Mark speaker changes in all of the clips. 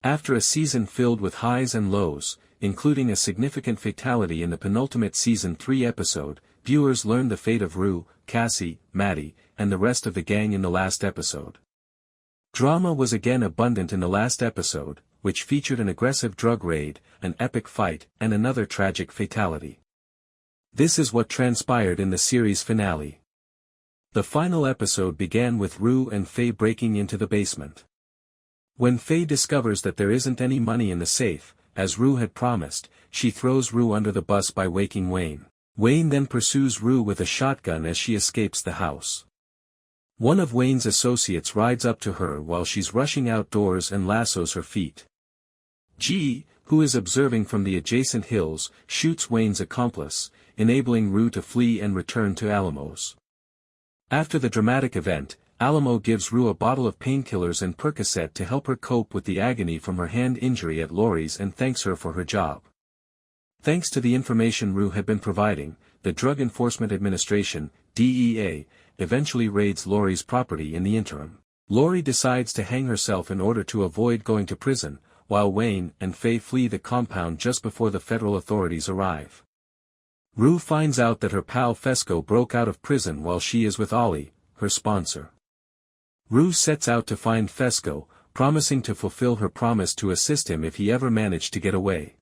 Speaker 1: After a season filled with highs and lows, including a significant fatality in the penultimate Season 3 episode, viewers learned the fate of Rue, Cassie, Maddy, and the rest of the gang in the last episode. Drama was again abundant in the last episode, which featured an aggressive drug raid, an epic fight, and another tragic fatality. This is what transpired in the series finale. The final episode began with Rue and Faye breaking into the basement. When Faye discovers that there isn't any money in the safe, as Rue had promised, she throws Rue under the bus by waking Wayne. Wayne then pursues Rue with a shotgun as she escapes the house. One of Wayne's associates rides up to her while she's rushing outdoors and lassos her feet. G, who is observing from the adjacent hills, shoots Wayne's accomplice, enabling Rue to flee and return to Alamo's. After the dramatic event, Alamo gives Rue a bottle of painkillers and Percocet to help her cope with the agony from her hand injury at Laurie's and thanks her for her job. Thanks to the information Rue had been providing, the Drug Enforcement Administration, DEA, eventually raids Laurie's property in the interim. Laurie decides to hang herself in order to avoid going to prison, while Wayne and Faye flee the compound just before the federal authorities arrive. Rue finds out that her pal Fesco broke out of prison while she is with Ollie, her sponsor. Rue sets out to find Fesco, promising to fulfill her promise to assist him if he ever managed to get away.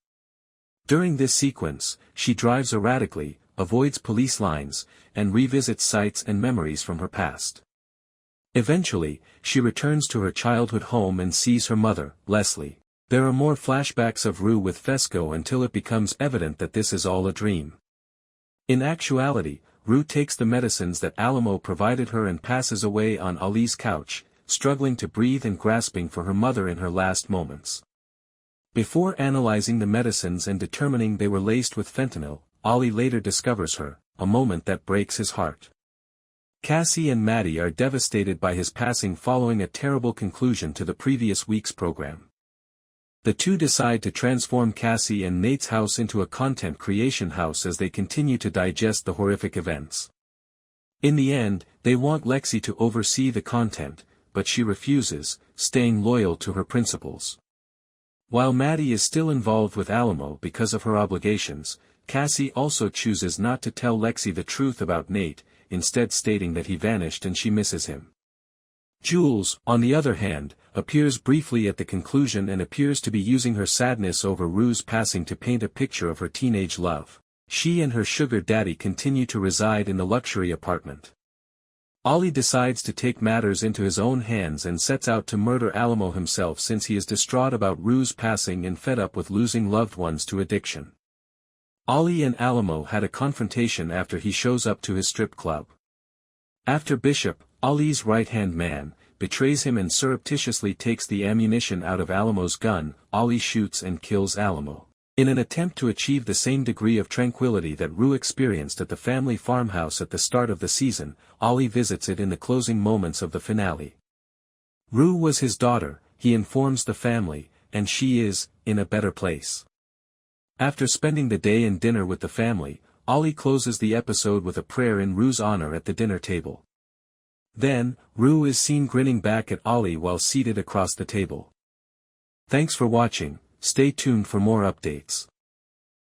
Speaker 1: During this sequence, she drives erratically, avoids police lines, and revisits sights and memories from her past. Eventually, she returns to her childhood home and sees her mother, Leslie. There are more flashbacks of Rue with Fesco until it becomes evident that this is all a dream. In actuality, Rue takes the medicines that Alamo provided her and passes away on Ollie's couch, struggling to breathe and grasping for her mother in her last moments. Before analyzing the medicines and determining they were laced with fentanyl, Ollie later discovers her, a moment that breaks his heart. Cassie and Maddy are devastated by his passing following a terrible conclusion to the previous week's program. The two decide to transform Cassie and Nate's house into a content creation house as they continue to digest the horrific events. In the end, they want Lexi to oversee the content, but she refuses, staying loyal to her principles. While Maddy is still involved with Alamo because of her obligations, Cassie also chooses not to tell Lexi the truth about Nate, instead stating that he vanished and she misses him. Jules, on the other hand, appears briefly at the conclusion and appears to be using her sadness over Rue's passing to paint a picture of her teenage love. She and her sugar daddy continue to reside in the luxury apartment. Ollie decides to take matters into his own hands and sets out to murder Alamo himself since he is distraught about Rue's passing and fed up with losing loved ones to addiction. Ollie and Alamo had a confrontation after he shows up to his strip club. After Bishop, Ollie's right-hand man, betrays him and surreptitiously takes the ammunition out of Alamo's gun, Ollie shoots and kills Alamo. In an attempt to achieve the same degree of tranquility that Rue experienced at the family farmhouse at the start of the season, Ollie visits it in the closing moments of the finale. Rue was his daughter, he informs the family, and she is, in a better place. After spending the day and dinner with the family, Ollie closes the episode with a prayer in Rue's honor at the dinner table. Then, Rue is seen grinning back at Ollie while seated across the table. Thanks for watching, stay tuned for more updates.